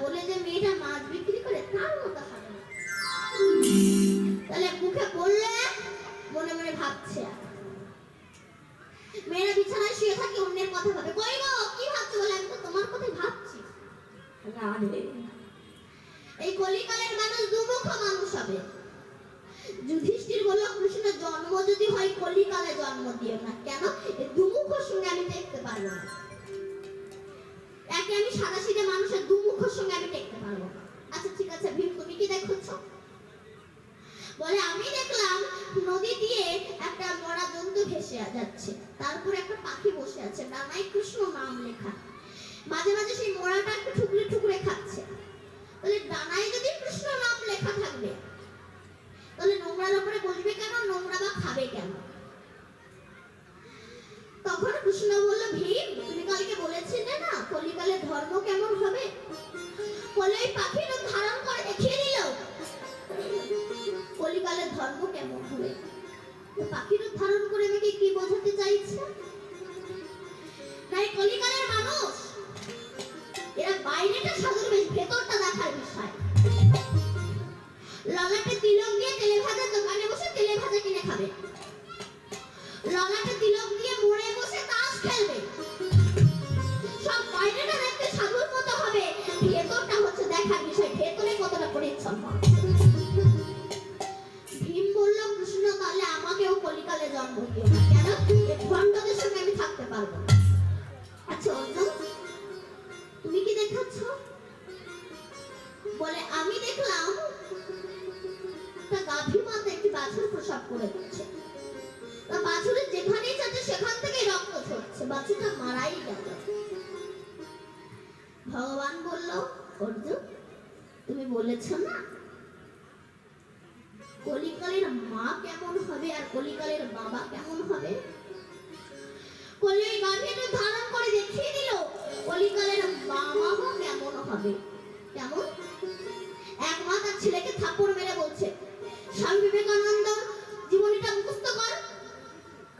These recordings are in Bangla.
বলে যে মেয়েটা মাছ বিক্রি করে তার মতো হবে না। তাহলে মুখে বললে মনে মনে ভাবছে। মেয়েরা বিছানায় শুয়ে থাকে অন্যের কথা ভাবে। কই গো কি ভাবছো? বলে আমি তো তোমার কথাই ভাবছি। এই কলিকালের মানুষ দুমুখ মানুষ হবে। যুধিষ্ঠির বলল কৃষ্ণের জন্ম যদি হয় কলিকালে জন্ম দিও না। কেন? এই দুমুখের সঙ্গে আমি দেখতে পারবো না। একে আমি সাদাসিধে মানুষের দুমুখের সঙ্গে আমি দেখতে পারবো না। আচ্ছা ঠিক আছে ভীম, তুমি কি দেখছো? বলে আমি দেখলাম নদী দিয়ে একটা মরা জন্তু ভেসে যাচ্ছে, তারপর একটা পাখি বসে আছে, ডানায় কৃষ্ণ নাম লেখা। মাঝে মাঝে সেই মরাটা একটু ঠুকরে ঠুকরে খাচ্ছে। তাহলে ডানায় যদি কৃষ্ণ নাম লেখা থাকবে তাহলে নোংরার উপরে বসবে কেন? নোংরা বা খাবে কেন? তখন কৃষ্ণ বলল ভীম, তুমি কালকে বলেছিলে না কলিকালে ধর্ম কেমন হবে? বলে এই পাখি রূপ ধারণ করে দেখিয়ে দিল কলিকালে ধর্ম কেমন হবে। পাখি রূপ ধারণ করে আমাকে কি বোঝাতে চাইছে? তাই কলিকালের মানুষ এরা বাইরেটা সাধুর বেশ, ভেতরটা দেখার বিষয়। ললাটে তিলক দিয়ে তেলে ভাজার দোকানে বসে তেলে ভাজা কিনে খাবে, ললাটে তিলক দিয়ে মোড়ে বসে তাস খেলবে। সব বাইরেটা দেখতে সাধুর মতো হবে, ভেতরটা হচ্ছে দেখার বিষয়, ভেতরে কতটা পরিচ্ছন্ন। ভীম বলল কৃষ্ণ তাহলে আমাকেও কলিকালে জন্ম দিও না। কেন? এই ভণ্ডদের সঙ্গে আমি থাকতে পারবো না। আচ্ছা অর্জুন তুমি কি দেখাচ্ছ? বলে আমি দেখলাম একটা গাভী মাতা একটি বাছুর প্রসব করে দিচ্ছে। বাছুরের যেখানেই যাচ্ছে সেখান থেকে রক্ত ঝরছে, বাছুরটা মারাই গেল। ভগবান বলল অর্জুন তুমি বলেছ না কলিকালের মা কেমন হবে আর কলিকালের বাবা কেমন হবে? কলি ওই গাভীটা ধারণ করে দেখিয়ে দিল কলিকালের বাবা কেমন হবে। কেমন? এক মা তার ছেলেকে থাপ্পড় মেরে বলছে স্বামী বিবেকানন্দ জীবনীটা মুখস্থ কর,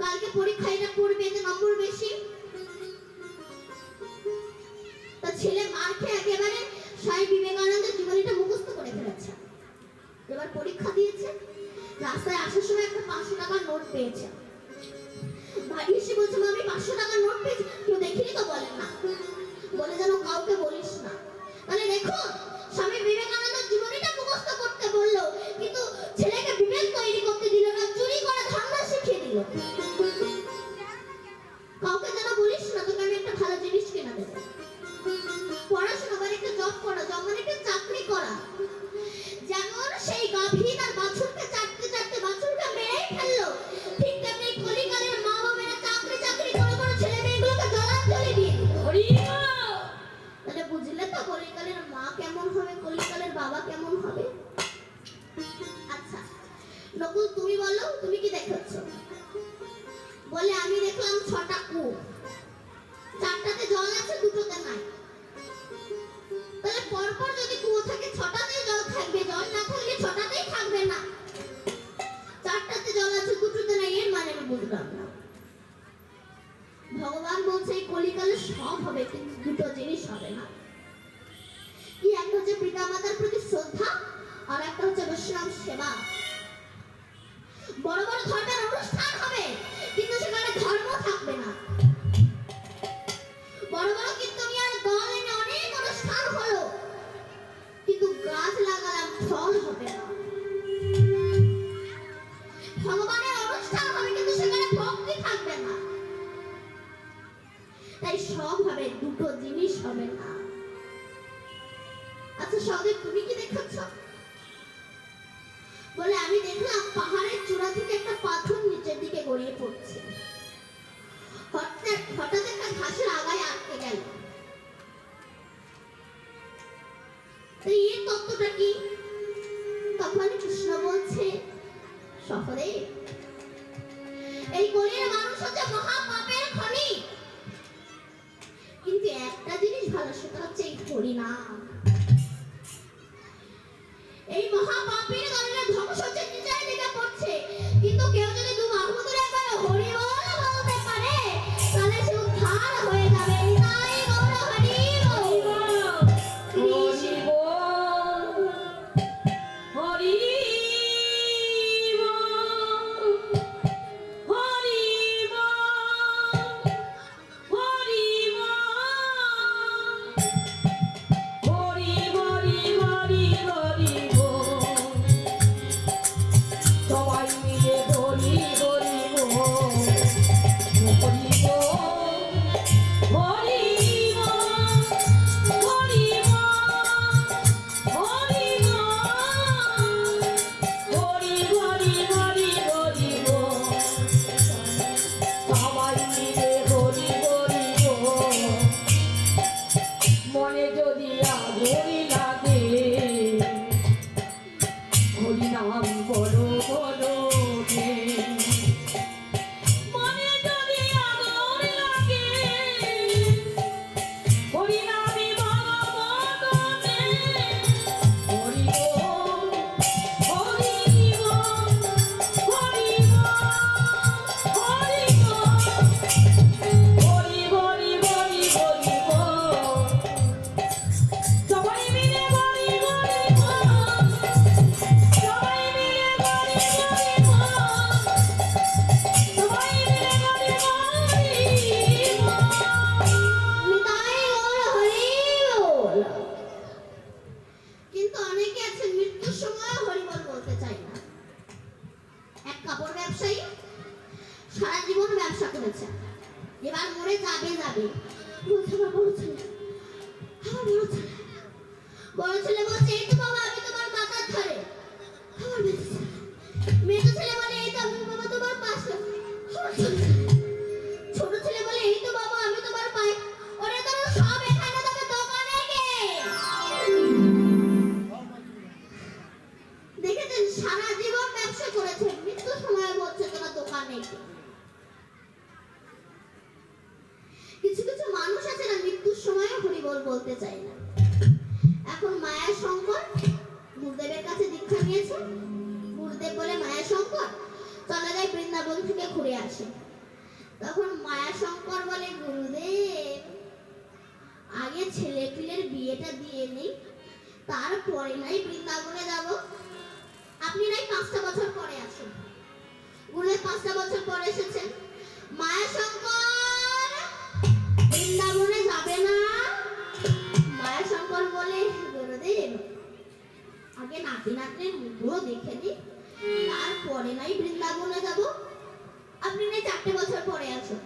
কালকে পরীক্ষা এটা পড়বে, এতে নম্বর বেশি। তার ছেলে মার খেয়ে একেবারে স্বামী বিবেকানন্দের জীবনীটা মুখস্থ করে ফেলেছে। এবার পরীক্ষা দিয়েছে, রাস্তায় আসার সময় একটা 500 টাকার নোট পেয়েছে। বাড়ি এসে বলছে আমি 500 টাকার নোট পেয়েছি, কেউ দেখিনি তো? বলেন না। বলে যেন কাউকে বলিস না। তাহলে দেখো স্বামী বিবেকানন্দ জীবনীটা মুখস্থ করতে বললো, কিন্তু ছেলেকে বিবেক তৈরি করতে দিল না, চুরি করে ধান্দা শিখিয়ে দিল। কাউকে যেন বলিস না, তোকে আমি একটা ভালো জিনিস কিনে দেবো। পড়াশোনা মানে একটা জব করা, জব মানে একটা চাকরি করা। যেমন সেই গাভী তার বাছুরকে চাটতে চাটতে বাছুরকে মেরেই ফেললো, ঠিক তেমনি কলিকালের মা বাবারা চাকরি চাকরি করে করে ছেলে মেয়েগুলোকে জলাঞ্জলি দিয়ে দিল। তাহলে বুঝলে তো কলিকালের মা কেমন হবে, কলিকালের বাবা কেমন হবে। আচ্ছা নকুল তুমি বলো তুমি কি দেখেছ? বলে আমি দেখলাম 6টা কূপ, 4টাতে জল আছে, 2টোতে নাই। তাহলে পরপর যদি কুয়ো থাকে 6টাতেই জল থাকবে, জল না থাকলে 6টাতেই থাকবে না। 4টাতে জল আছে 2টোতে নাই, এর মানে আমি বুঝলাম না। ভগবান বলছে এই কলিকালে সব হবে কিন্তু 2টো জিনিস হবে না। কি? একটা হচ্ছে পিতামাতার প্রতি শ্রদ্ধা আর একটা হচ্ছে বৈষ্ণব সেবা। বড় বড় ধর্মের অনুষ্ঠান হবে কিন্তু সেখানে ধর্ম থাকবে না। বড় বড় কীর্তনিয়ার দল এনে অনেক অনুষ্ঠান হলো কিন্তু গাছ লাগালাম ফল হবে না। ভগবানের অনুষ্ঠান হবে কিন্তু সেখানে ভক্তি থাকবে না। তাই সব হবে, 2টো জিনিস হবে না। আচ্ছা সহদেব তুমি কি দেখাচ্ছ? বলে আমি দেখলাম পাহাড়ের চূড়া থেকে একটা পাথর নিচের দিকে গড়িয়ে পড়ছে। হঠাৎ একটা ঘাসের আগায় আটকে গেল। এই তত্ত্বটা কি? তখন কৃষ্ণ বলছে সহদেব এই গলির মানুষ হচ্ছে মহাপাপের খনি, কিন্তু একটা জিনিস ভালো, সেটা হচ্ছে এই হরিনাম। এই মহাপাপের কারণে ধ্বংস হচ্ছে, নিচের দিকে পড়ছে, কিন্তু কেউ যদি দু বাহু ধরে একবার হরি বল বলতে পারে তাহলে সে উদ্ধার হয়ে যাবে। তাই গৌর হরি বল কৃষ্ণ মনে যদি আগুন লাগে হরি নাম বলো বলো রে। মনে যদি আগুন লাগে হরি নামে বলো রে। হরি বল হরি বল হরি বল হরি বল হরি হরি হরি হরি বল। সবাই মিলে হরি হরি বল। সবাই মিলে হরি হরি বল। সবাই মিলে হরি হরি বল। নিতাই গৌর হরি বল। কিন্তু অনেকে আছে মৃত্যুর সময় হরি বল বলতে চায় না। এক কাপড় ব্যবসায়ী সারা জীবন ব্যবসা করেছে, এবার মরে যাবে যাবে বলছে আমার বড় ছেলে, আমার বড় ছেলে, বড় ছেলে বলছে এই তো বাবা আমি তোমার মাথার ধারে, আমার মেজো ছেলে, মেজো ছেলে বলে এই তো আমি বাবা তোমার পাশে, আমার ছোট ছেলে, ছোট ছেলে বলে এই তো বাবা আমি তোমার পায়ে, ওরে তোরা সব এখানে তবে দোকানে গে। দেখেছেন সারা জীবন ব্যবসা করেছে, মৃত্যুর সময় বলছে তোরা দোকানে গে। কিছু কিছু মানুষ আছে না মৃত্যুর সময় হরি বল বলতে চায় না। এখন মায়া শঙ্কর গুরুদেবের কাছে দীক্ষা নিয়েছে, গুরুদেব বলে মায়া শঙ্কর চলে যায় বৃন্দাবন থেকে ঘুরে আসে। তখন মায়া শঙ্কর বলে গুরুদেব আগে ছেলে পিলের বিয়েটা দিয়ে নেই, তারপরে নাই বৃন্দাবনে যাব, আপনি নাই 5টা বছর পরে আসুন। গুরুদেব 5টা বছর পরে এসেছেন। মায়া শঙ্কর বৃন্দাবনে যাবে না। মায়া শঙ্কর বলে গুরুদেব আগে নাতি নাতনির মুখগুলো দেখে নি, তারপরে নাই বৃন্দাবনে যাব, আপনি নাই 4টে বছর পরে আসুন।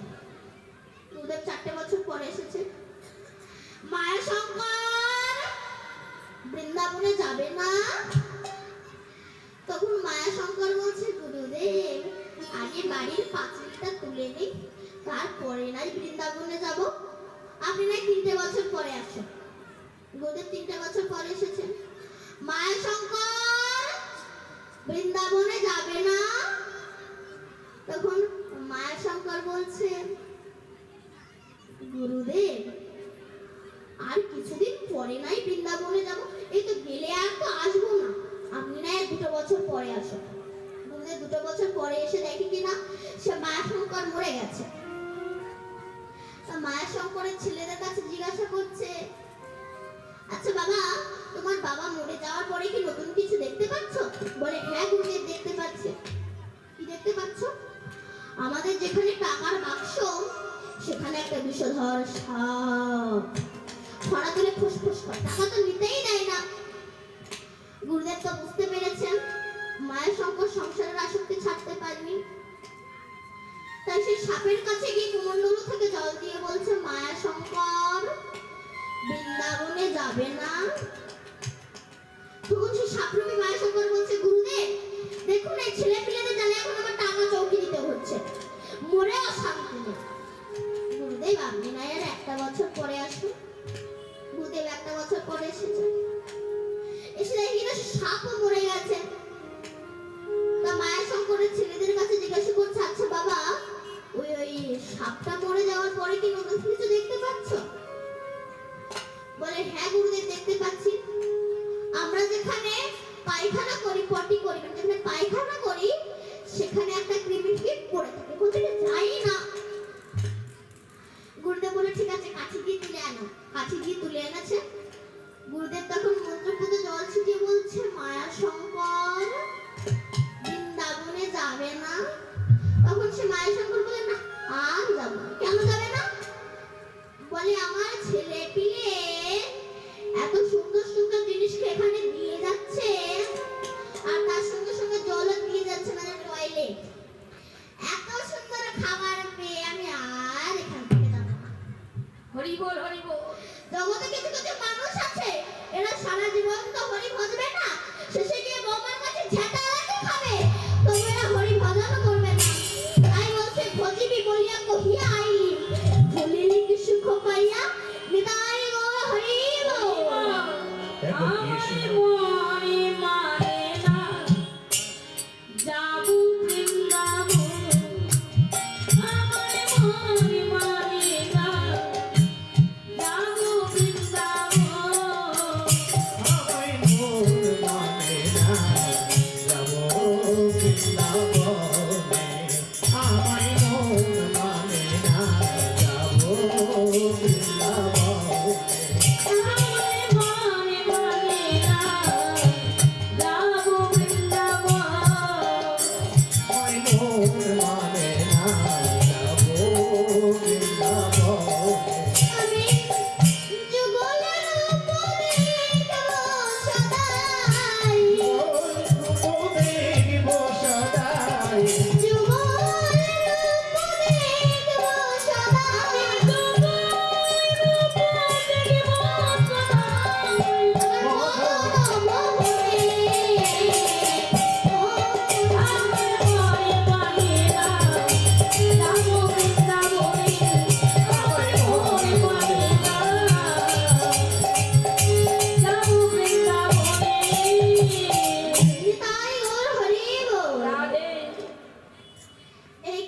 গুরুদেব 4টে বছর পরে এসেছে। মায়া শঙ্কর বৃন্দাবনে যাবে না। তখন মায়া শঙ্কর বলছে গুরুদেব আগে বাড়ির পাঁচিলটা তুলে নিই, তারপরে নাই বৃন্দাবনে যাব, আপনি নাই 3টে বছর পরে আসুন। গুরুদেব 3টে বছর পরে এসেছেন। মায়া শঙ্কর বৃন্দাবনে যাবে না। তখন মায়া শঙ্কর বলছে গুরুদেব আর কিছুদিন পরে নাই বৃন্দাবনে যাব, এই তো গেলে আর তো আসবো না, আপনি নাই 2টো বছর পরে আসুন। গুরুদেব 2টো বছর পরে এসে দেখে কিনা সে মায়া শঙ্কর মরে গেছে। মায়া শঙ্করের ছেলেদের কাছে জিজ্ঞাসা করছে আচ্ছা বাবা তোমার বাবা মরে যাওয়ার পরে কি নতুন কিছু দেখতে পাচ্ছ? বলে হ্যাঁ গুরুদেব দেখতে পাচ্ছি। কি দেখতে পাচ্ছ? আমাদের যেখানে টাকার বাক্স সেখানে একটা বিষধর সাপ ছড়া তুলে ফুসফুস করে, টাকা তো নিতেই দেয় না। গুরুদেব তো বুঝতে পেরেছেন মায়া শঙ্কর সংসারের আসক্তি ছাড়তে পারেনি, তাই সেই সাপের কাছে গিয়ে কুমণ্ডলু থেকে জল দিয়ে বলছে মায়া শঙ্কর বৃন্দাবনে যাবে না। তখন সেই সাপরূপী মায়া শঙ্কর বলছে গুরুদেব দেখুন এই ছেলে পিলেদের জালে এখন আমার টাকা চৌকি দিতে হচ্ছে, মরেও শান্তি নেই। গুরুদেব আপনি না আর 1টা বছর পরে আসুন। গুরুদেব 1টা বছর পরে এসেছে, এসে দেখি কিনা সাপও মরে গেছে। তা মায়া শঙ্করের ছেলেদের কাছে জিজ্ঞাসা করছে আচ্ছা বাবা ওই সাপটা মরে যাওয়ার পরে কি নতুন কিছু দেখতে পাচ্ছ? বলে হ্যাঁ গুরুদেব দেখতে পাচ্ছি, আমরা যেখানে পায়খানা করি পটি করি মানে যেখানে পায়খানা করি সেখানে একটা কৃমি কীট পড়ে থাকে, কোথায় যাই না। গুরুদেব বলে ঠিক আছে কাঠি দিয়ে তুলে আনো। কাঠি দিয়ে তুলে এনেছে। গুরুদেব তখন মন্ত্রপুত জল ছিটিয়ে বলছে মায়া শঙ্কর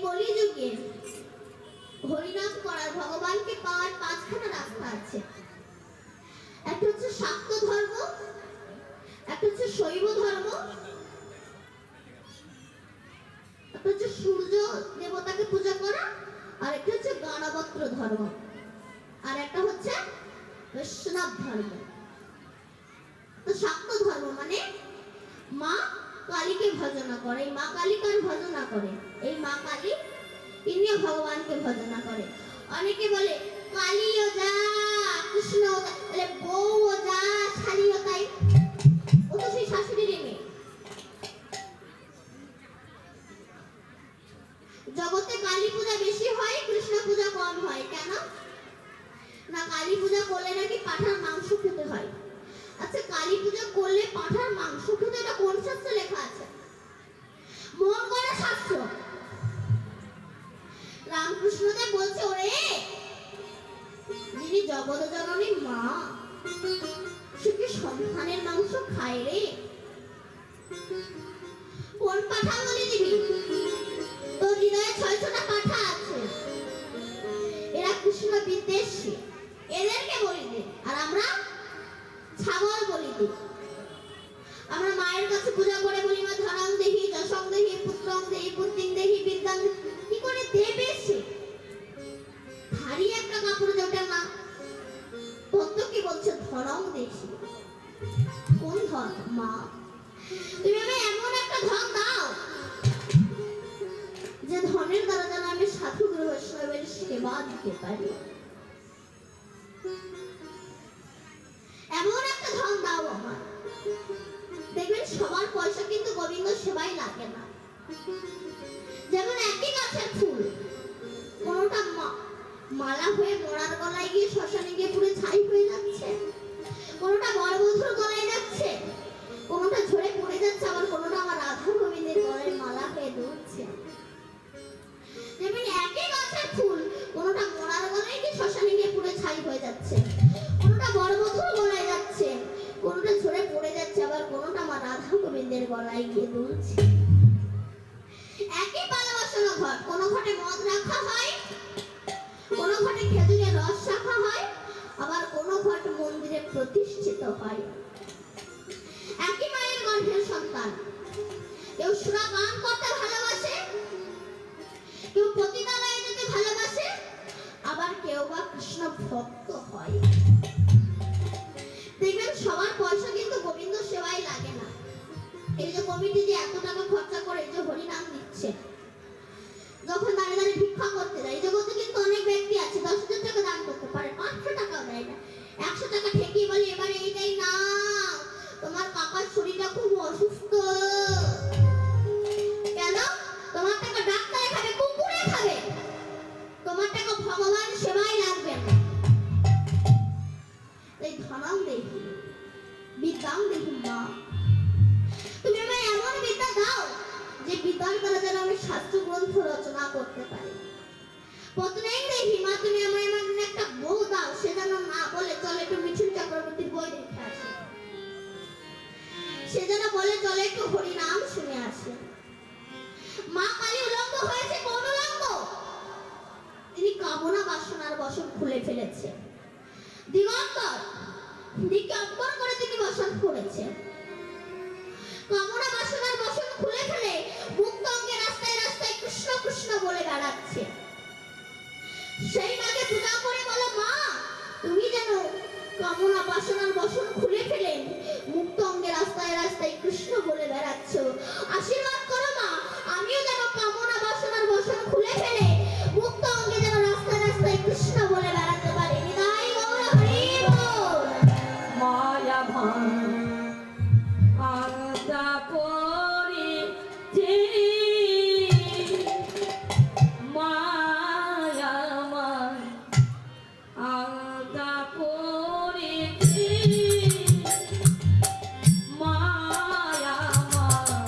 কলিযুগে হরিনাম করার ভগবানকে পাওয়ার পাঁচখানা রাস্তা আছে। একটা হচ্ছে শাক্ত ধর্ম, একটা হচ্ছে শৈব ধর্ম, একটা হচ্ছে সূর্য দেবতাকে পূজা করা, আর একটা হচ্ছে গণবত্র ধর্ম, আর একটা হচ্ছে বৈষ্ণব ধর্ম। তো শাক্ত ধর্ম মানে মা কালীকে ভজনা করে, এই মা কালিকার ভজনা করে, এই মা কালী ইনিও ভগবানকে ভজনা করে। অনেকে বলে কালীও যা কৃষ্ণ বলে বউও যা শালীও তাই, ও তো সেই শাশুড়ির মেয়ে। জগতে কালী পূজা বেশি হয়, কৃষ্ণ পূজা কম হয়। কেন না? কালী পূজা করলে নাকি পাঁঠার মাংস খেতে হয়। আচ্ছা, কালী পূজা করলে পাঁঠার মাংস খেতে, এটা কোন শাস্ত্রে লেখা আছে? মন করা শাস্ত্র। রামকৃষ্ণদেব বলছে, ওরে যিনি জগৎ জননী মা, সে কি সন্তানের মাংস খায় রে? কোন পাঠা বলে দিবি? তোর হৃদয়ে 600টা পাঠা আছে, এরা কৃষ্ণ বিদ্বেষী, এদেরকে বলি দে। আর আমরা ছাগল বলি দিই। আমরা মায়ের কাছে পূজা করে বলি, মা ধনং দেহি, যশং দেহি, পুত্রং দেহি, পুত্রিং দেহি, বিদ্যাং। কি করে দেবে সে? ভারী একটা কাপড় যেটা না, তত্ত্ব কি বলছে? ধনং দেহি। কোন ধন? মা। তুমি আমায় এমন একটা ধন দাও যে ধনের দ্বারা যেন আমি সাধু গুরু বৈষ্ণবের সেবা দিতে পারি। এমন একটা ধন দাও আমার। দেখবেন সবার পয়সা কিন্তু গোবিন্দ সেবাই লাগে না। যেমন একই গাছের ফুল, কোনটা মালা হয়ে মোড়ার গলায় গিয়ে শ্মশানে গিয়ে পুরো ছাই হয়ে যাচ্ছে, কোনটা বরবধূর গলায় যাচ্ছে, কোনটা ঝরে পড়ে যাচ্ছে, আবার কোনটা আমার রাধা গোবিন্দের গলায় মালা হয়ে দুলছে। যেমন একই গাছের ফুল, কোনটা মোড়ার গলায় গিয়ে শ্মশানে গিয়ে পুরো ছাই হয়ে যাচ্ছে, কোনটা বরবধূর গলায় যাচ্ছে, কোনটা ঝরে পড়ে যাচ্ছে, আবার কোনটা আমার রাধা গোবিন্দের গলায় গিয়ে দুলছে। একই ভালোবাসানো ঘট, কোন ঘটে মদ রাখা হয়, কোন ঘটে খেজুরের রস রাখা হয়, আবার কোন ঘট মন্দিরে প্রতিষ্ঠিত হয়। একই মায়ের গর্ভের সন্তান, কেউ সুরা গান করতে ভালোবাসে, কেউ পতিতালয়ে যেতে ভালোবাসে, আবার কেউ বা কৃষ্ণ ভক্ত হয়। দেখবেন সবার পয়সা কিন্তু গোবিন্দ সেবাই লাগে না। এই যে কমিটি যে এত টাকা খরচা করে যে হরি নাম দিচ্ছে, যখন দাঁড়িয়ে দাঁড়িয়ে ভিক্ষা করতে যায়, জগতে কিন্তু অনেক ব্যক্তি আছে 10,000 টাকা দান করতে পারে, 500 টাকাও দেয় না, 100 টাকা ঠেকিয়ে বলে এবারে এইটাই না, তোমার কাকার শরীরটা খুব অসুস্থ। কেন? তোমার টাকা ডাক্তারে খাবে, কুকুরে খাবে, তোমার টাকা ভগবান সেবাই লাগবে না। এই ধনং দেহি, বিদ্যাং দেহি মা। তুমি আমায় এমন বিদ্যা দাও যে বিদ্যার দ্বারা যেন আমি শাস্ত্র গ্রন্থ রচনা করতে পারি। পত্রেং দেহি মা, তুমি আমায় এমন একটা বউ দাও সে যেন না বলে চলে একটু মিঠুন চক্রবর্তীর বই দেখে আসে, সে যেন বলে চলে একটু হরি নাম শুনে আসে। মা কালী উলঙ্গ হয়েছে, কোন উলঙ্গ? তিনি কামনা বাসনার বসন খুলে ফেলেছে, দিগন্তর দিগন্তর করে তিনি বসন করেছে। কামনা বাসনার বসন খুলে ফেলে মুক্ত অঙ্গে রাস্তায় রাস্তায় কৃষ্ণ কৃষ্ণ বলে বেড়াচ্ছে। সেই মাকে পূজা করে বলো, মা তুমি যেন কামনা বাসনার বসন খুলে ফেলে মুক্ত অঙ্গে রাস্তায় রাস্তায় কৃষ্ণ বলে বেড়াচ্ছ। আশীর্বাদ করো মা, আমিও যেন কামনা বাসনার বসন খুলে ফেলে মুক্ত অঙ্গে যেন রাস্তায় রাস্তায় কৃষ্ণ বলে বেড়াতে পারি। নিতাই গৌর হরি বল। মায়া ভাঙ আদা পড়েছে, মায়া আমার আদা পড়েছে, মায়া আমার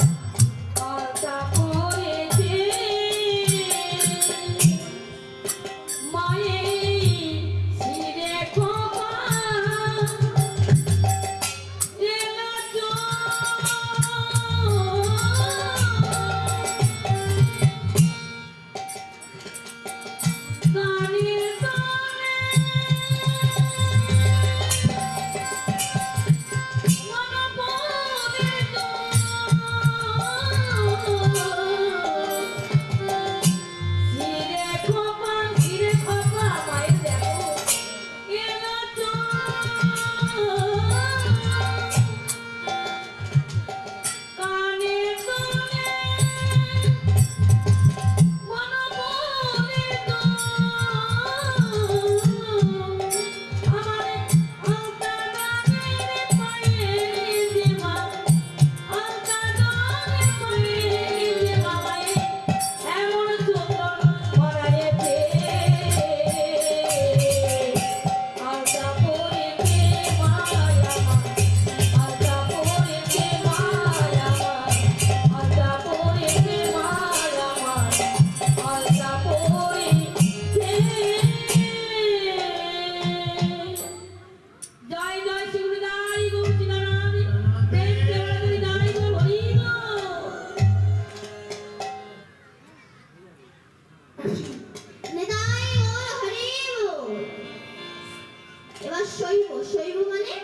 শৈব, শৈব মানে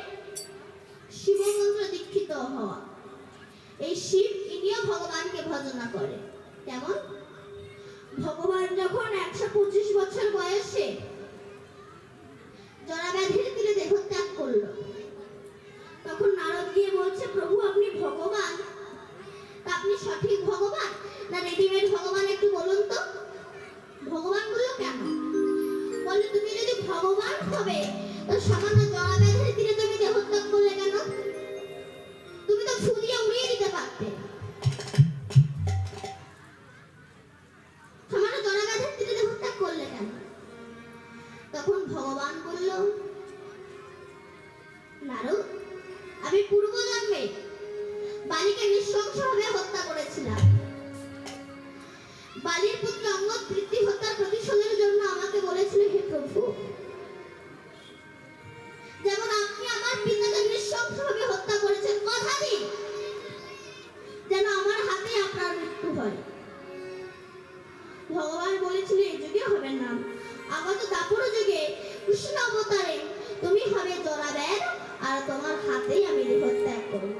শিবমন্ত্র দীক্ষিত হওয়া। এই শিব ইনিও ভগবানকে ভজনা করে। কেমন? ভগবান যখন 125 বছর বয়সে জরাব্যাধির তীরে দেহত্যাগ করলো, তখন নারদ গিয়ে বলছে, প্রভু আপনি ভগবান, তা আপনি সঠিক ভগবান না রেডিমেড ভগবান একটু বলুন তো। ভগবান বললো কেন? বলে তুমি যদি ভগবান হবে তো সামান্য জরাব্যাধির তীরে তুমি দেহত্যাগ করলে কেন? তুমি তো ফু দিয়ে উড়িয়ে দিতে পারতে। সামান্য জরাব্যাধির তীরে দেহত্যাগ করলে কেন? তখন ভগবান বলল, নারদ, আমি পূর্ব জন্মে বালিকে নৃশংসভাবে হত্যা করেছিলাম। বালির পুত্র অঙ্গদ পিতৃ হত্যার প্রতিশোধের জন্য আমাকে বলেছিল, হে প্রভু, যেমন আপনি আমার পিতাকে নৃশংসভাবে হত্যা করেছেন, কথা দিন যেন আমার হাতে আপনার মৃত্যু হয়। ভগবান বলেছিল, এই যুগে হবে না, আগত দাপর যুগে কৃষ্ণ অবতারে তুমি হবে জরাব্যাধ, আর তোমার হাতেই আমি দেহত্যাগ করব।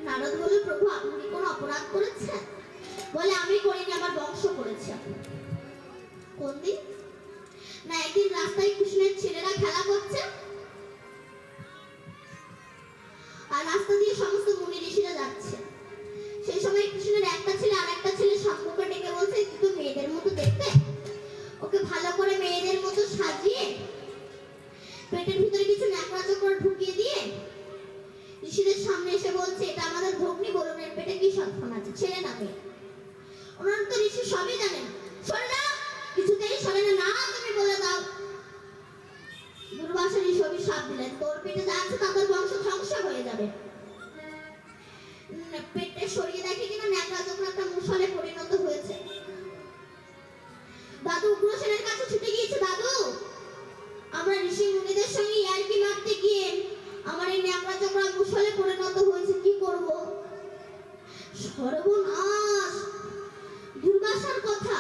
নারদ বলে, প্রভু আপনি কি কোনো অপরাধ করেছেন? বলে, আমি করিনি, আমার বংশ করেছে। কোন দিন? না একদিন রাস্তায় কৃষ্ণের ছেলেরা খেলা করছে, আর রাস্তা দিয়ে সমস্ত মুনি ঋষিরা যাচ্ছে। সেই সময় কৃষ্ণের একটা ছেলে আর একটা ছেলে সম্মুখে ডেকে বলছে, তুই তো মেয়েদের মতো দেখতে, ওকে ভালো করে মেয়েদের মতো সাজিয়ে পেটের ভিতরে কিছু ন্যাকড়া চোকড়া ঢুকিয়ে দিয়ে ঋষিদের সামনে এসে বলছে, এটা আমাদের ভগ্নী, বলুন এর পেটে কি সন্তান আছে, ছেলে না মেয়ে? ওনারা তো ঋষি সবই জানেন। সরে না, কিছুতেই সরে না, না তুমি বলে দাও। দুর্বাসা ঋষি অভিশাপ দিলেন, তোর পেটে যা আছে তাদের বংশ ধ্বংস হয়ে যাবে। পেটে সরিয়ে দেখে কিনা ন্যাকড়া চোকড়া একটা মুষলে পরিণত হয়েছে। দাদু উগ্রসেনের কাছে ছুটে গিয়েছে, দাদু আমরা ঋষি মুনিদের সঙ্গে ইয়ার্কি মারতে গিয়ে আমার এই ন্যাকড়া চোকড়া মুষলে পরিণত হয়েছে, কি করব? সর্বনাশ! দুর্বাসার কথা,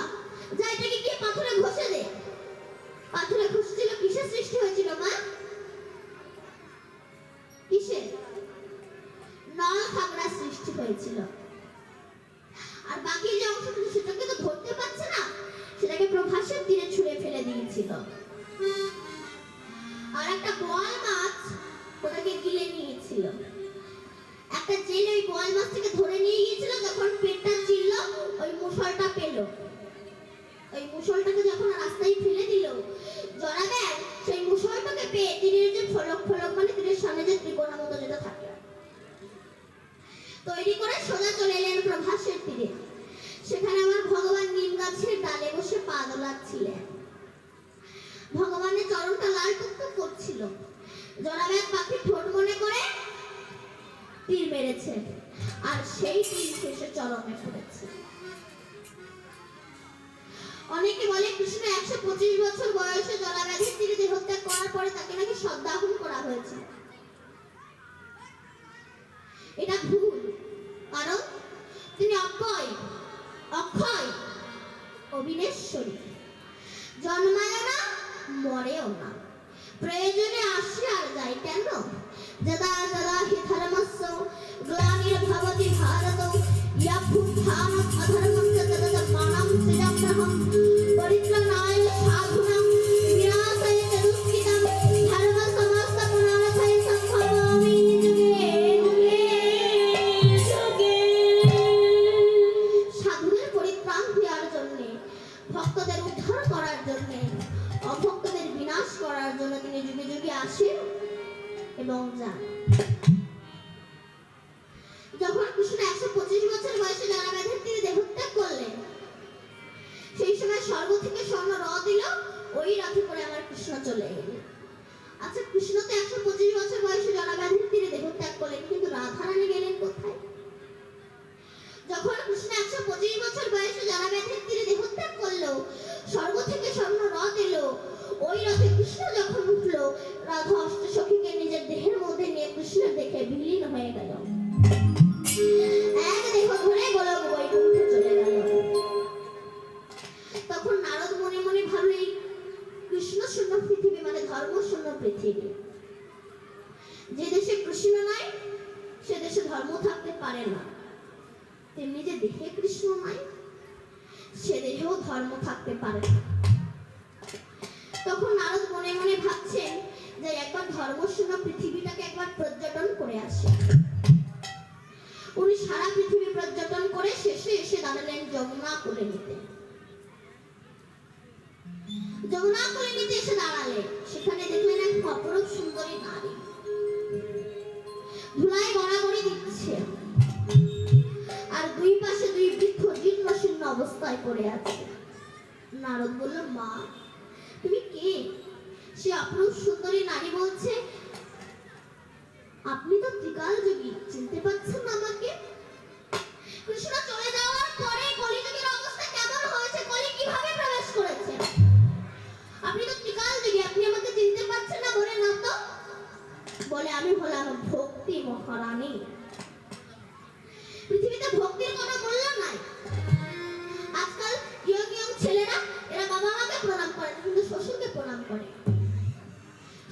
যা এটাকে গিয়ে পাথরে ঘষে দে। পাথরে ঘষেছিল, কিসের সৃষ্টি হয়েছিল মা? কিসের? নল খাগড়ার সৃষ্টি হয়েছিল। আর বাকি যে অংশটা সেটাকে তো ধরতে পারছে না, সেটাকে প্রভাসের তীরে ছুঁড়ে ফেলে দিয়েছিল। আর একটা বোয়াল মাছ ওটাকে গিলে নিয়েছিল। একটা জেলে ওই বোয়াল মাছটাকে ধরে নিয়ে গিয়েছিল, যখন পেটটা চিরল ওই মুষলটা পেল। ওই মুষলটাকে যখন রাস্তায় ফেলে দিল জরাব্যাধ, সেই মুষলটাকে পেয়ে তীরের যে ফলক ফলক মানে তীরের সামনে যে ত্রিকোণের মতো যেটা থাকে তৈরি করে সোজা চলে এলেন প্রভাসের তীরে। সেখানে আমার ভগবান নিম গাছের ডালে বসে পা দোলাচ্ছিলেন। ভগবানের চরণটা লাল টুকটুক করছিল। জরাব্যাধ পাখি ঠোঁট মনে করে তীর মেরেছে, আর সেই তীর শেষে চরণে পড়েছে। অনেকে বলে কৃষ্ণ 125 বছর বয়সে জরাব্যাধির তীরে দেহত্যাগ করার পরে তাকে নাকি সদ্দাহন করা হয়েছে। এটা ভুল, কারণ তিনি অক্ষয়, অক্ষয়, অবিনেশ্বরী, জন্মায় না মরেও না, প্রয়োজনে আসে আর যায়। কেন? যদা যদা হি ধর্মস্য গ্লানির্ভবতি ভারত ইয়াভ্যুত্থানম অধর্মস্য তদাত্মানং সৃজাম্যহং পরিত্রাণায় সাধুনাং বিনাশায় চ দুঃখিতং ধর্ম সমস্ত পুনরুদ্ধারে সম্ভবামি যুগে যুগে যুগে। সাধুদের পরিত্রাণ দেওয়ার জন্য, ভক্তদের উদ্ধার করার জন্য, অভক্তদের বিনাশ করার জন্য তিনি যুগে যুগে আসেন এবং যান। যখন কৃষ্ণ 125 বছর বয়সে জরাব্যাধির তীরে দেহত্যাগ করলেন, সেই সময় স্বর্গ থেকে স্বর্ণ রথ দিল, ওই রথে করে আমার কৃষ্ণ চলে এলেন। আচ্ছা, কৃষ্ণ তো 125 বছর বয়সে জরাব্যাধির তীরে দেহত্যাগ করলেন, কিন্তু রাধারানী গেলেন কোথায়? যখন কৃষ্ণ 125 বছর বয়সে জরাব্যাধির তীরে দেহত্যাগ করলো, স্বর্গ থেকে স্বর্ণ রথ এলো, ওই রথে কৃষ্ণ যখন উঠলো, রাধা অষ্টসখীকে নিজের দেহের মধ্যে নিয়ে কৃষ্ণের দেখে বিলীন হয়ে গেল। এক দেহ ধরে গোলক বৈকুণ্ঠে চলে গেল। তখন নারদ মনে মনে ভাবলেন, কৃষ্ণ শূন্য পৃথিবী মানে ধর্ম ধর্ম থাকতে পারে না। তখন নারদ মনে মনে ভাবছেন যে একবার ধর্মশূন্য পৃথিবীটাকে একবার পর্যটন করে আসে। উনি সারা পৃথিবী পর্যটন করে শেষে এসে দাঁড়ালেন যমুনা কোলে নিতে। যমুনা কোলে নিতে এসে দাঁড়ালেন, সেখানে দেখলেন এক অপরূপ সুন্দরী নারী ধুলায় গড়াগড়ি দিচ্ছে, আর দুই পাশে দুই বৃদ্ধ জীর্ণশীর্ণ অবস্থায় পড়ে আছে। নারদ বলল, মা তুমি কে? সে অপরূপ সুন্দরী নারী বলছে, আপনি তো ত্রিকাল যোগী, চিনতে পারছেন না আমাকে? কৃষ্ণ চলে যাওয়ার পরে কলিযুগের অবস্থা কেমন হয়েছে, কলি কিভাবে প্রবেশ করেছে? আপনি তো ত্রিকাল যোগী, আপনি আমাকে চিনতে পারছেন না? বলে না তো। বলে, আমি হলাম ভক্তি মহারানী। পৃথিবীতে ভক্তির কোনো মূল্য নাই। আজকাল ইয়ং ইয়ং ছেলেরা এরা বাবা মাকে প্রণাম করে না, কিন্তু শ্বশুরকে প্রণাম করে।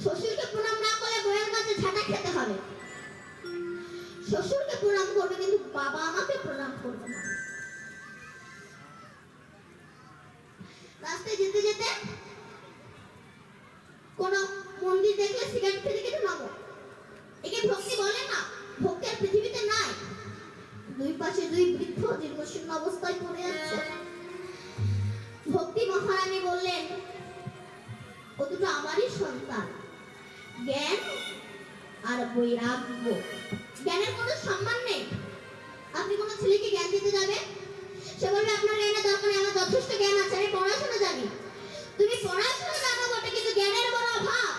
শ্বশুরকে প্রণাম না করলে বইয়ের কাছে ঝাঁটা খেতে হবে। শ্বশুরকে প্রণাম করবে, কিন্তু বাবা আমাকে প্রণাম করবে না। রাস্তায় যেতে যেতে কোন মন্দির দেখলে সিগারেট খেতে খেতে নামো, একে ভক্তি বলে না। ভক্তি আর পৃথিবীতে নাই। দুই পাশে দুই বৃদ্ধ জীর্ণশীর্ণ অবস্থায় পড়ে আছে। ভক্তি মহারানী বললেন, ও দুটো আমারই সন্তান, জ্ঞান আর বৈরাগ্য। জ্ঞানের কোনো সম্মান নেই। আপনি কোনো ছেলেকে জ্ঞান দিতে যাবেন, সে বলবে আপনার জ্ঞানের দরকার নেই, আমার যথেষ্ট জ্ঞান আছে, আমি পড়াশোনা জানি। তুমি পড়াশোনা জানো বটে, কিন্তু জ্ঞানের বড় অভাব।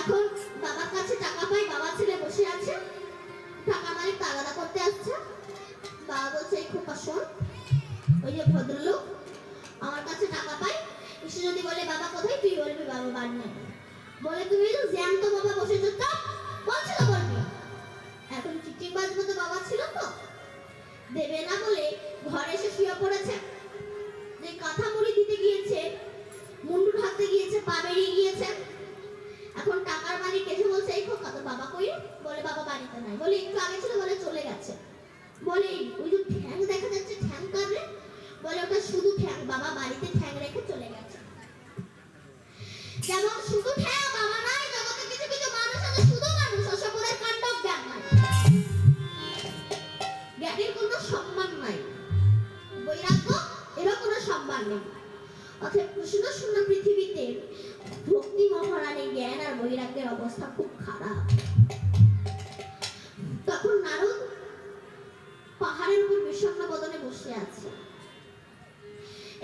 এখন বাবার কাছে টাকা পাই, বাবা ছেলে বসে আছে, টাকা মালিক তাগাদা করতে আসছে। বাবা বলছে, এই খোকা শোন, ওই যে ভদ্রলোক আমার কাছে টাকা পাই, এসে যদি বলে বাবা কোথায়, তুই বলবি বাবা বাড়ি নেই। বলে, তুমি তো জ্যান্ত বাবা বসেছো, চুপ বলছিল বলবি। এখন চিটিংবাজ মতো বাবা ছিল তো, দেবে না বলে ঘরে এসে শুয়ে পড়েছে। যে কাঁথা মুড়ি দিতে গিয়েছে, মুন্ডু ঢাকতে গিয়েছে, পা বেরিয়ে গিয়েছে। এখন টাকার মালিক এসে বলছে, এই খোকা তোর বাবা কই? বলে, বাবা বাড়িতে নাই। বলে, একটু আগে ছিল? বলে, চলে গেছে। বলে, ওই যে ঠ্যাং দেখা যাচ্ছে, ঠ্যাং কাটবে? বলে, ওটা শুধু ঠ্যাং, বাবা বাড়িতে ঠ্যাং রেখে চলে গেছে। যেমন শুধু ঠ্যাং বাবা নাই, জগতে কিছু কিছু মানুষ আছে শুধু মানুষ, ওসব ওদের কাণ্ড জ্ঞান নাই, জ্ঞানের কোনো সম্মান নাই। বৈরাগ্য এরও কোনো সম্মান নেই। অর্থাৎ কৃষ্ণ শূন্য পৃথিবীতে ভক্তি মহারানী জ্ঞান আর বৈরাগ্যের অবস্থা খুব খারাপ। তখন নারদ পাহাড়ের উপর বিষণ্ণ বদনে বসে আছে।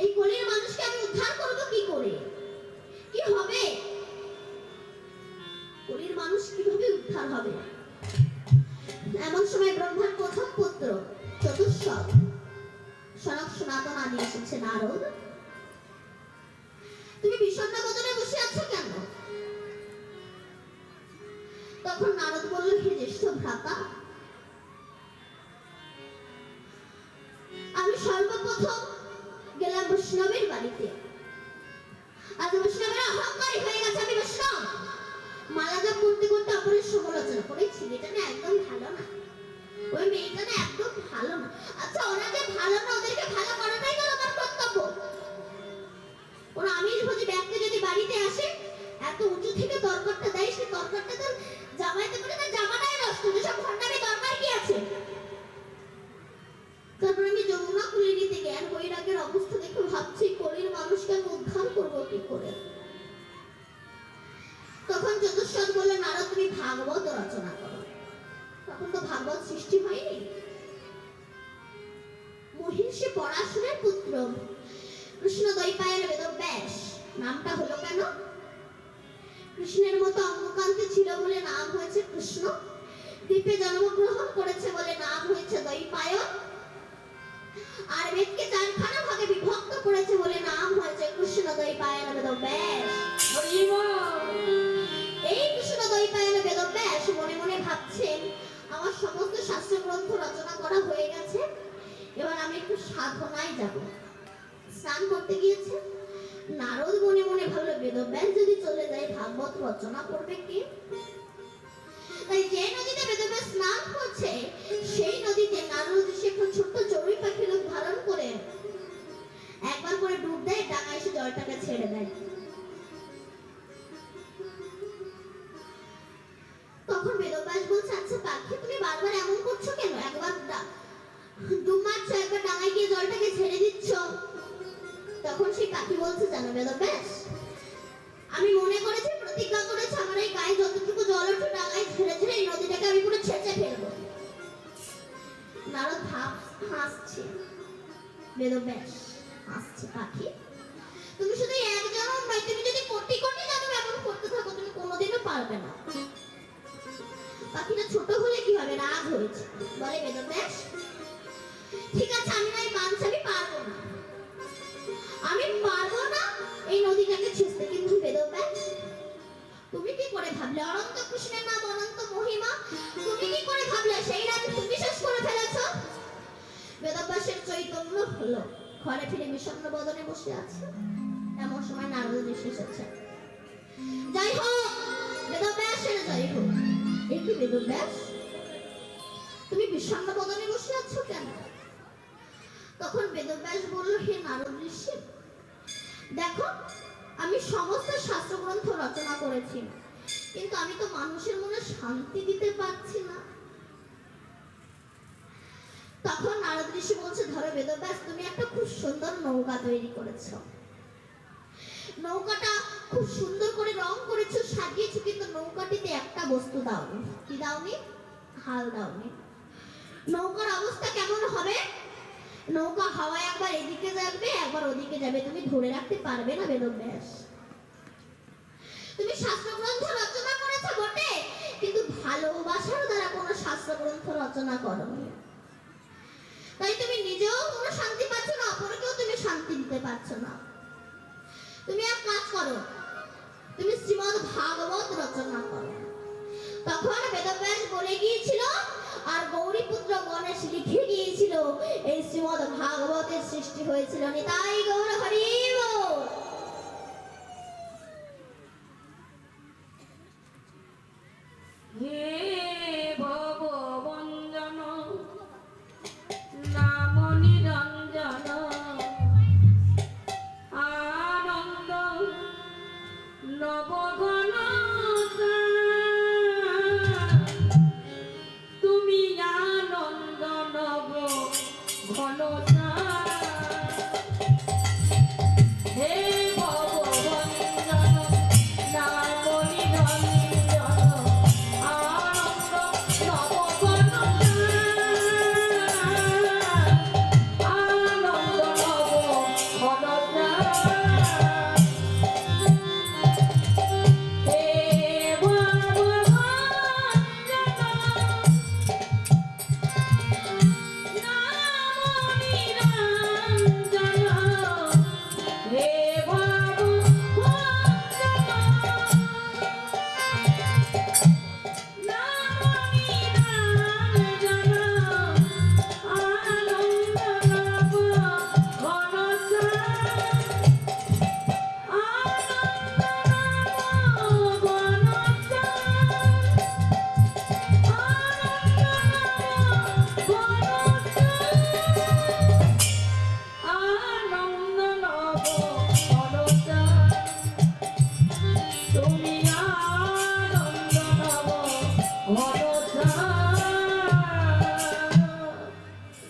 এই কলির মানুষকে আমি উদ্ধার করব কি করে? কি হবে? কলির মানুষ কিভাবে উদ্ধার হবে? এমন সময় ব্রহ্মার প্রথম পুত্র চতুষ্পদ সনক সনাতন আদি এসেছে। নারদ, তুমি বিষণ্ণ বদনে বসে আছো কেন? তখন নারদ বলল, হে জ্যেষ্ঠ ভ্রাতা, আমি সর্বপ্রথম গেলাম বৈষ্ণবের বাড়িতে। আজ বৈষ্ণবের অহংকারী হয়ে গেছে, আমি বৈষ্ণব। মালা জপ করতে করতে অপরের সমালোচনা করে, ছেলেটা না একদম ভালো না, ওই মেয়েটা না একদম ভালো না। আচ্ছা, ওরা যে ভালো না, ওদেরকে ভালো করাটাই তো আমার কর্তব্য। কোন আমিষভোজী ব্যক্তি যদি বাড়িতে আসে, এত উঁচু থেকে তরকারটা দেয়, সে তরকারটা তো জামাইতে করে তার জামাটাই নষ্ট, যেসব ভণ্ডামি দরকার কি আছে? তারপর আমি যমুনা কুলে নিতে জ্ঞান বৈরাগ্যের অবস্থা দেখে ভাবছি, কলির মানুষকে আমি উদ্ধার করবো কি করে? তখন চতুষ্পদ বলল, নারদ তুমি ভাগবত রচনা করো। তখন তো ভাগবত সৃষ্টি হয়নি। মহিষী পরাশরের পুত্র কৃষ্ণ দ্বৈপায়ন বেদব্যাস নামটা হলো কেন? কৃষ্ণের মতো অঙ্গকান্তি ছিল বলে নাম হয়েছে কৃষ্ণ। দ্বীপে জন্মগ্রহণ করেছে বলে নাম হয়েছে দ্বৈপায়ন। আর বেদকে চারখানা ভাগে বিভক্ত করেছে বলে নাম হয়েছে কৃষ্ণ দ্বৈপায়ন বেদব্যাস। এই কৃষ্ণ দ্বৈপায়ন বেদব্যাস মনে মনে ভাবছেন, আমার সমস্ত শাস্ত্র গ্রন্থ রচনা করা হয়ে গেছে, এবার আমি একটু সাধনায় যাব। স্নান করতে গিয়েছে। নারদ মনে মনে ভাবলো, বেদব্যাস যদি চলে যায়, ভাগবত রচনা করবে কে? তাই যে নদীতে বেদব্যাস স্নান করছে, সেই নদীতে নারদ সে একটা ছোট্ট চড়ুই পাখির রূপ ধারণ করে পাখি বলছে জানো বেদব্যাস? আমি মনে করেছি, প্রতিজ্ঞা করেছি, আমার এই গায়ে যতটুকু জল ওঠে ডাঙায় ঝেড়ে ঝেড়ে এই নদীটাকে আমি পুরো ছেঁচে ফেলবো। নারদ হাসছে, বেদব্যাস হাসছে, পাখি তুমি শুধু এক জনম নয়, তুমি যদি কোটি কোটি জনম এমন করতে থাকো তুমি কোনোদিনও পারবে না। পাখিটা ছোট হলে কি হবে, রাগ হয়েছে, বলে বেদব্যাস ঠিক আছে আমি নাই মানছি, আমি পারবো না, আমি পারবো না এই নদীটাকে ছেঁচতে। কিন্তু বেদব্যাস তুমি কি করে ভাবলে অনন্ত কৃষ্ণের নাম অনন্ত মহিমা, তুমি কি করে ভাবলে সেই রাত তুমি শেষ করে ফেলেছো? বেদব্যাসের চৈতন্য হলো, ঘরে ফিরে বিষণ্ণ বদনে বসে আছে। এমন সময় নারদ ঋষি এসেছে। যাই হোক বেদব্যাসের যাই হোক, এই কি বেদব্যাস তুমি বিষণ্ণ বদনে বসে আছো কেন? তখন বেদব্যাস বলল, হে নারদ ঋষি, দেখো আমি সমস্ত শাস্ত্র গ্রন্থ রচনা করেছি, কিন্তু আমি তো মানুষের মনে শান্তি দিতে পারছি না। তখন নারদ ঋষি বলছে, ধরো বেদব্যাস তুমি একটা খুব সুন্দর নৌকা তৈরি করেছো, নৌকাটা খুব সুন্দর করে রং করেছো, সাজিয়েছো, কিন্তু নৌকাটিতে একটা বস্তু দাওনি। কি দাওনি? হাল দাওনি। নৌকার অবস্থা কেমন হবে? নৌকা হাওয়ায় একবার এদিকে যাবে একবার ওদিকে যাবে, তুমি ধরে রাখতে পারবে না বেদব্যাস। তুমি শাস্ত্রগ্রন্থ রচনা করেছো বটে, কিন্তু ভালোবাসার দ্বারা কোনো শাস্ত্রগ্রন্থ রচনা করোনি, তাই তুমি নিজেও কোনো শান্তি পাচ্ছ না, অপরকেও তুমি শান্তি দিতে পারছো না। তুমি এক কাজ করো, তুমি শ্রীমদ্ ভাগবত রচনা করো। তখন বেদব্যাস বলে গিয়েছিল আর গৌরীপুত্র গণেশ লিখে গিয়েছিল, এই শ্রীমদ্ ভাগবতের সৃষ্টি হয়েছিল নিতাই গৌর হরি বল। হে ভবভঞ্জন নাম নিরঞ্জন আনন্দ নবঘন তুমি আনন্দ নব ঘন হে ভবভঞ্জন নাম নিরঞ্জন আনন্দ নবঘন আনন্দ নব ঘন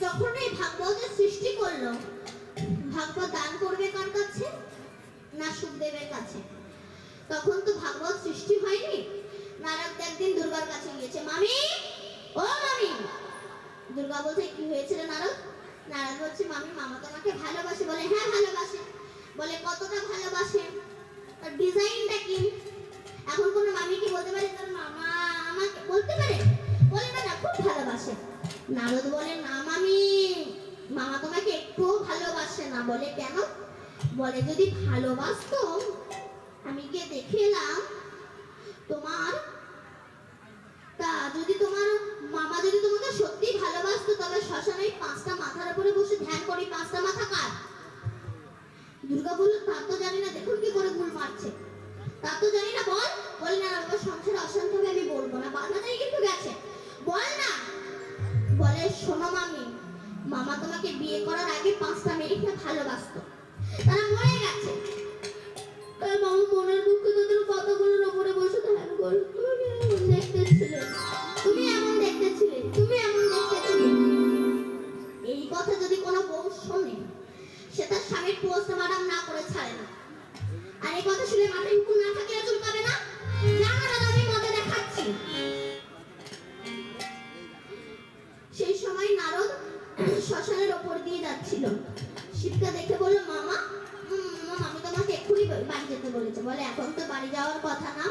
যখন এই ভাগবতের সৃষ্টি করলো, ভাগবত দান করবে কার কাছে? না সুখদেবের কাছে। তখন তো ভাগবত সৃষ্টি হয়নি। নারদ একদিন দুর্গার কাছে গিয়েছে, মামি ও মামি। দুর্গা বলছে, কি হয়েছে রে নারদ? নারদ বলছে, মামি মামা তোমাকে ভালোবাসে। বলে, হ্যাঁ ভালোবাসে। বলে, কতটা ভালোবাসে? তার ডিজাইনটা কি? এখন কোনো মামি কি বলতে পারে তার মামা আমাকে বলতে পারে? বলে না, খুব ভালোবাসে। নারদ বলে, না মামি, মামা তোমাকে একটুও ভালোবাসে না। বলে, কেন? বলে, যদি ভালোবাসতো আমি গিয়ে দেখে এলাম তোমার, তা যদি তোমার মামা যদি তোমাকে সত্যি ভালোবাসতো তবে শ্মশানে 5টা মাথার উপরে বসে ধ্যান করি। 5টা মাথা কার? দুর্গা বলল, তা তো জানি না, দেখুন কি করে ভুল মারছে। তা তো জানি না, বল। বল না, বাবা সংসারে অশান্তি হবে, আমি বলবো না, বাধাটাই কিন্তু গেছে, বল না। বলে, শোনো মামি, মামা তোমাকে বিয়ে করার আগে 5টা মেয়েকে ভালোবাসতো, তারা মরে গেছে। মামা মনের দুঃখে তোদের কতগুলোর উপরে বসে ধ্যান করো। তুমি এমন দেখতেছিলে, তুমি এমন দেখতেছিলে, তুমি এমন দেখতেছিলে। এই কথা যদি কোনো বউ শোনে পারে না। আর এই কথা শুনে মাথায় মুকুল না থাকলে চুলকাবে না? জানো না আমি মজা দেখাচ্ছি। সেই সময় নারদ শ্মশানের ওপর দিয়ে যাচ্ছিল। শিবকে দেখে বলল, মামা আমি তোমাকে এক্ষুনি বাড়ি যেতে বলেছে। বলে এখন তো বাড়ি যাওয়ার কথা না,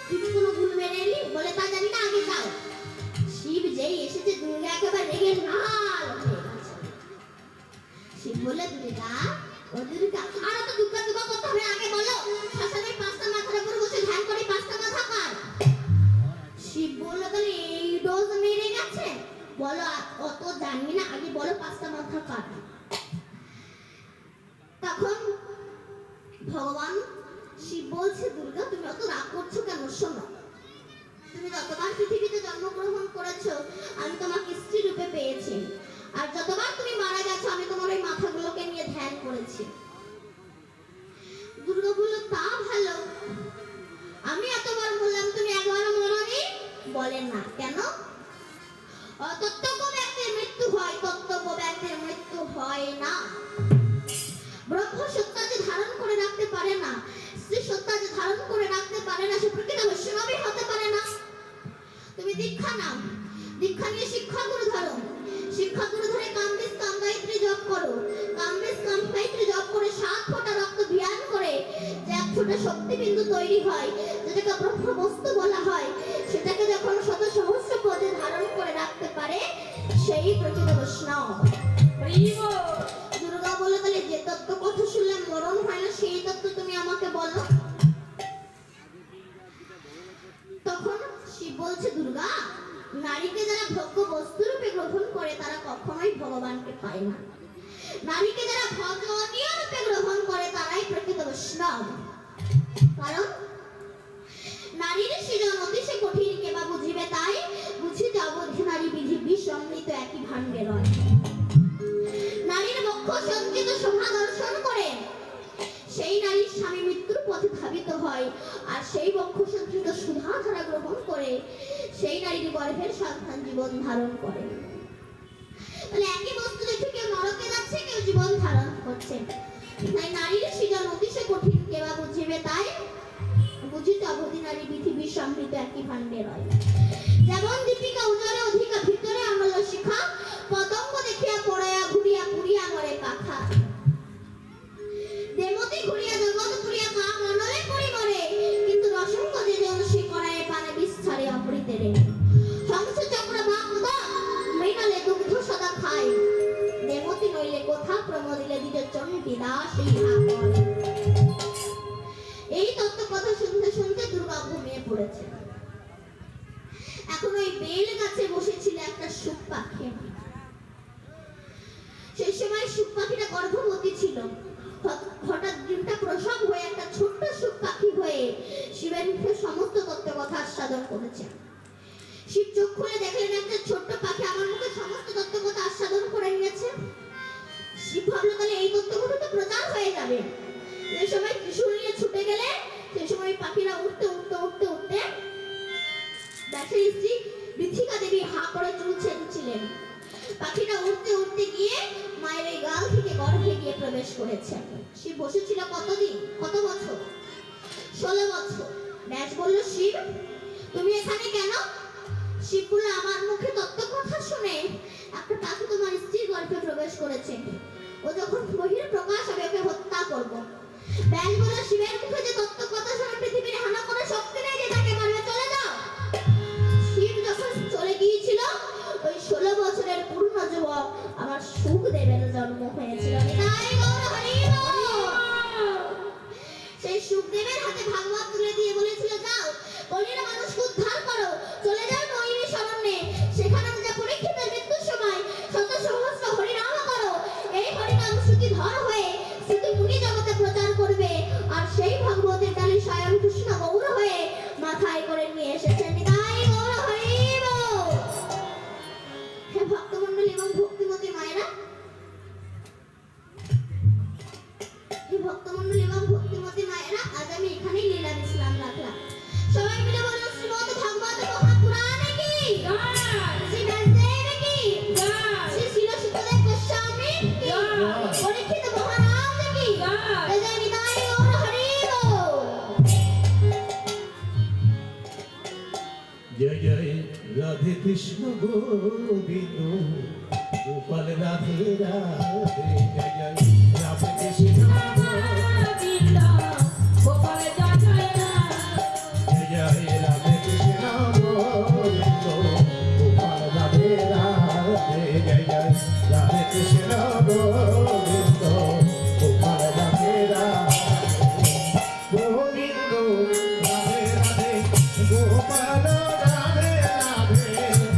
তুই কি কোনো ভুল মেনে এলি? বলে তা জানি না, আগে যাও। শিব যেই এসেছে দুর্গা একেবারে রেগে লাল হয়ে গেছে। শিব বলে, দুর্গা ও দুর্গা আর তো দুর্গা দুর্গা করতে হবে, আগে বলো শ্মশানের 5টা মাথার উপর বসে ধ্যান করে 5টা মাথা কার? শিব বলল, তাহলে এই ডোজ মেরে গেছে? বলো অত জানি না, আগে বলো 5টা মাথা কার? তখন ভগবান শিব বলছে, দুর্গা তুমি অত রাগ করছো কেন? শোনো, তুমি যতবার পৃথিবীতে জন্মগ্রহণ করেছো আমি তোমাকে স্ত্রী রূপে পেয়েছি, আর যতবার তুমি মারা গেছো আমি তোমার ওই মাথাগুলোকে নিয়ে ধ্যান করেছি। দুর্গা বলল, তা ভালো, আমি এতবার বললাম তুমি একবারও মরনি? বলেন না, কেন? তত্ত্বজ্ঞ ব্যক্তির মৃত্যু হয়, তত্ত্বজ্ঞ ব্যক্তির মৃত্যু হয় না। ব্রহ্ম সত্তা যে ধারণ করে রাখতে পারে না, স্ত্রী সত্তা যে ধারণ করে রাখতে পারে না, সে প্রকৃত বৈষ্ণবই হতে পারে না। তুমি দীক্ষা নাও, দীক্ষা নিয়ে শিক্ষা গুরু ধরো, শিক্ষা গুরু ধরে কামবেশ কামগায়ত্রী জপ করো, কামবেশ কামগায়ত্রী জপ করে 7 ফোঁটা রক্ত ধ্যান করে যে 1 ফোঁটা শক্তিবিন্দু তৈরি হয়, যেটাকে ব্রহ্ম বস্তু বলা হয়, সেটাকে যখন শত সহস্র পদে ধারণ করে রাখতে পারে সেই প্রকৃত বৈষ্ণব। দুর্গা বলে, তাহলে যে তত্ত্ব কথা শুনলাম মরণ হয় না, সেই তত্ত্ব তুমি আমাকে বলো। তখন শিব বলছে, দুর্গা নারীকে যারা ভোগ্য বস্তু রূপে গ্রহণ করে তারা কখনোই ভগবানকে পায় না। নারীকে যারা ভজনীয় রূপে গ্রহণ করে তারাই প্রকৃত বৈষ্ণব। কারণ নারীর সৃজন অতিশে কঠিন, কেবা বুঝিবে তাই, বুঝিতে অবধি নারী বিধি বিসম্মিত একই ভাণ্ডে রয়। নারীর বক্ষ সঞ্চিত শোভা দর্শন করে সেই নারীর স্বামী মৃত্যুর পথে ধাবিত হয়, আর সেই বক্ষ সঞ্চিত সুধা ধারা গ্রহণ করে সেই নারীর গর্ভের সন্তান জীবন ধারণ করে। তাহলে একই বস্তু দেখে কেউ নরকে যাচ্ছে, কেউ জীবন ধারণ করছে। তাই নারীর সৃজন অতিশয় কঠিন, কেবা বুঝিবে তাই, বুঝিতে অবধি নারী বিধি বিসম্মিত একই ভাণ্ডে রয়। যেমন দীপিকা উজ্জ্বলে অধিকা ভিতরে আমল শিখা, পতঙ্গ দেখিয়া পড়ায়া ঘুরিয়া পুরিয়া মরে পাখা। দেমতি ঘুরিয়া জগৎ পুরিয়া কাম মনলে পড়ি মরে, কিন্তু রসঙ্গ যে জন সে করায় পানে বিস্তারে অমৃতেরে। হংস চক্র বাক উদক মৃণালে দুগ্ধ সদা খায়, দেমতি নইলে কোথা প্রমোদিলে দিতে চণ্ডী দাস ইহা করে। এই তত্ত্ব কথা শুনতে শুনতে দুর্গা ঘুমিয়ে পড়েছে। এখন ওই বেল গাছে বসেছিল একটা শুক পাখি। সেই সময় শুক পাখিটা গর্ভবতী ছিল। হঠাৎ ডিমটা প্রসব হয়ে একটা ছোট্ট শুক পাখি হয়ে শিবের মুখে সমস্ত তত্ত্ব কথা আস্বাদন করেছে। শিব চোখ খুলে দেখলেন একটা ছোট্ট পাখি আমার মুখে সমস্ত তত্ত্ব কথা আস্বাদন করে নিয়েছে। শিব ভাবলো তাহলে এই তত্ত্ব কথা তো প্রচার হয়ে যাবে। যে সময় ত্রিশূল নিয়ে ছুটে গেলে সেই সময় পাখিরা উঠতে উঠতে উঠতে উঠতে দাসের স্ত্রী ঋথিকা দেবী হা করে চুল ছেড়েছিলেন। পাখিটা উঠতে উঠতে গিয়ে মায়ের এই গাল থেকে গর্ভে গিয়ে প্রবেশ করেছে। শিব বসেছিল কতদিন, কত বছর? 16 বছর। ব্যাস বলল, শিব তুমি এখানে কেন? শিব বলল, আমার মুখে তত্ত্ব কথা শুনে একটা পাখি তোমার স্ত্রীর গর্ভে প্রবেশ করেছে, ও যখন বহির প্রকাশ হবে ওকে হত্যা করব। ব্যাস বলল, শিবের মুখে যে তত্ত্ব কথা শুনে পৃথিবীর হানা করে শক্তি নেই যে তাকে মারবে, চলে যাও। শিব যখন চলে গিয়েছিল ওই 16 বছরের পূর্ণ যুবক আমার সুখদেবের জন্ম হয়েছিল। তাই গৌর হরি বল। সেই সুখদেবের হাতে ভাগবত তুলে দিয়ে বলেছিল, যাও কলির মানুষকে উদ্ধার করো, চলে যাও নৈমিষ অরণ্যে, সেখানে যা পরীক্ষিতের মৃত্যুর সময় শত সহস্র হরিনাম করো। এই হরিনাম শ্রুতি ধর হয়ে শ্রুতি মুনি জগতে প্রচার করবে, আর সেই ভাগবতের ডালি স্বয়ং কৃষ্ণ গৌর হয়ে মাথায় করে নিয়ে এসেছেন। তাই গৌর হরি বল। হে ভক্তমণ্ডলী এবং ভক্তিমতী মায়েরা, হে ভক্তমণ্ডলী এবং ভক্তিমতী মায়েরা, আজ আমি এখানেই লীলা বিশ্রাম রাখলাম। সবাই মিলে বলুন, শ্রীমদ্ ভাগবত মহাপুরাণে কি জয়, শ্রী ব্যাসদেব কি জয়, শ্রী শিল সুখদেব গোস্বামী কি জয়, পরীক্ষিত মহারাজ কি জয়, জয় নিতাই। কৃষ্ণ গোবিন্দ গোপাল রাধে রাধে জয় জয় রাধে কৃষ্ণ গোবিন্দ গোপাল জয় জয় রাম জয় জয় রাধে কৃষ্ণ গোবিন্দ গোপাল রাধে রাধে জয় জয় রাধে কৃষ্ণ গোবিন্দ গোপাল রাধে রাধে গোবিন্দ রাধে রাধে গোপাল রাধে রাধে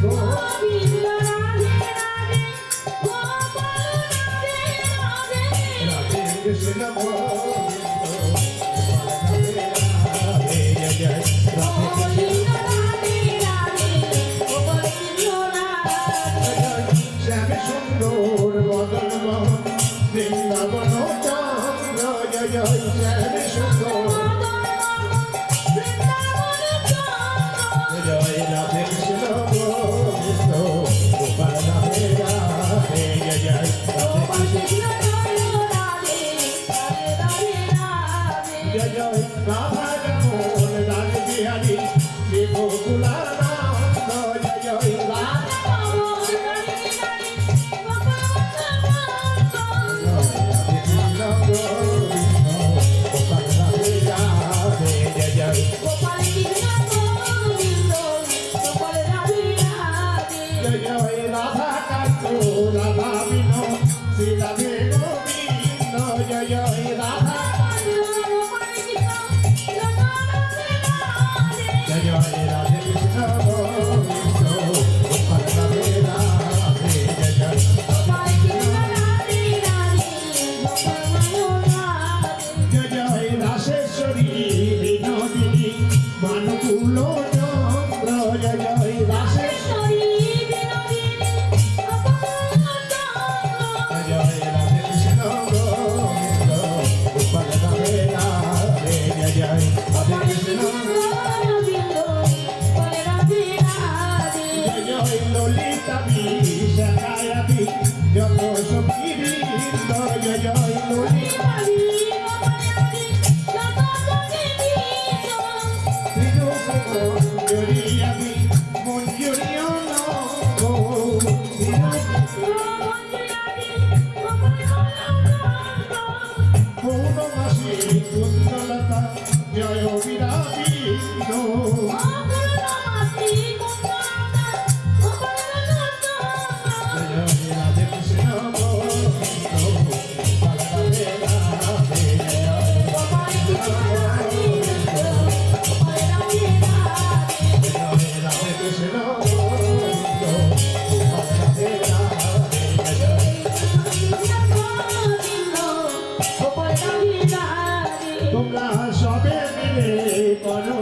গোবিন্দ রাধে রাধে গোপাল রাধে রাধে রাধে কৃষ্ণ গোবিন্দ গোপাল রাধে রাধে জয় জয় রাধে কৃষ্ণ গোবিন্দ রাধে রাধে গোপাল কৃষ্ণ রাধে শ্যাম সুন্দর বদন মোহন বৃন্দাবন চন্দ্র জয় জয় শ্যাম সুন্দর জয় রাধে কৃষ্ণ গোবিন্দ গোপাল রাধে রাধে জয় জয় রাধে কৃষ্ণ জয় জয় রাধা রমন রাজ বিহারী শ্রী গোকুলানন্দ জয় জয় রাধা রাধে কৃষ্ণ গোবিন্দ গোপাল রাধে রাধে জয় জয় জয় জয় রাধা কান্ত রাধা বিনো শ্রী রাধে গোবিন্দ জয় জয় রাধা জয় জয় রাধে কৃষ্ণ গোবিন্দ গোপাল রাধে রাধে জয় জয় জয় জয় রাসেশ্বরী বিনোদিনী মানকুল চন্দ্র জয় জয় রাসেশ্বরী জয় জয় রাধে কৃষ্ণ গোবিন্দ গোপাল রাধে রাধে জয় জয় রাধে কৃষ্ণ জয় জয় ললিতা বিশাখায়াদি যত সখী বৃন্দ জয় জয় ললিতা মঞ্জুরিয়াদি মঞ্জুরিয় পৌর্ণমাসী কুন্দলতা জয় বিরাবিন্দ জয় জয় রাধে কৃষ্ণ গোবিন্দ গোপাল রাধে রাধে জয় জয় রাধে কৃষ্ণ গোবিন্দ গোপাল রাধে রাধে জয় জয় তোমরা সবে মিলে করো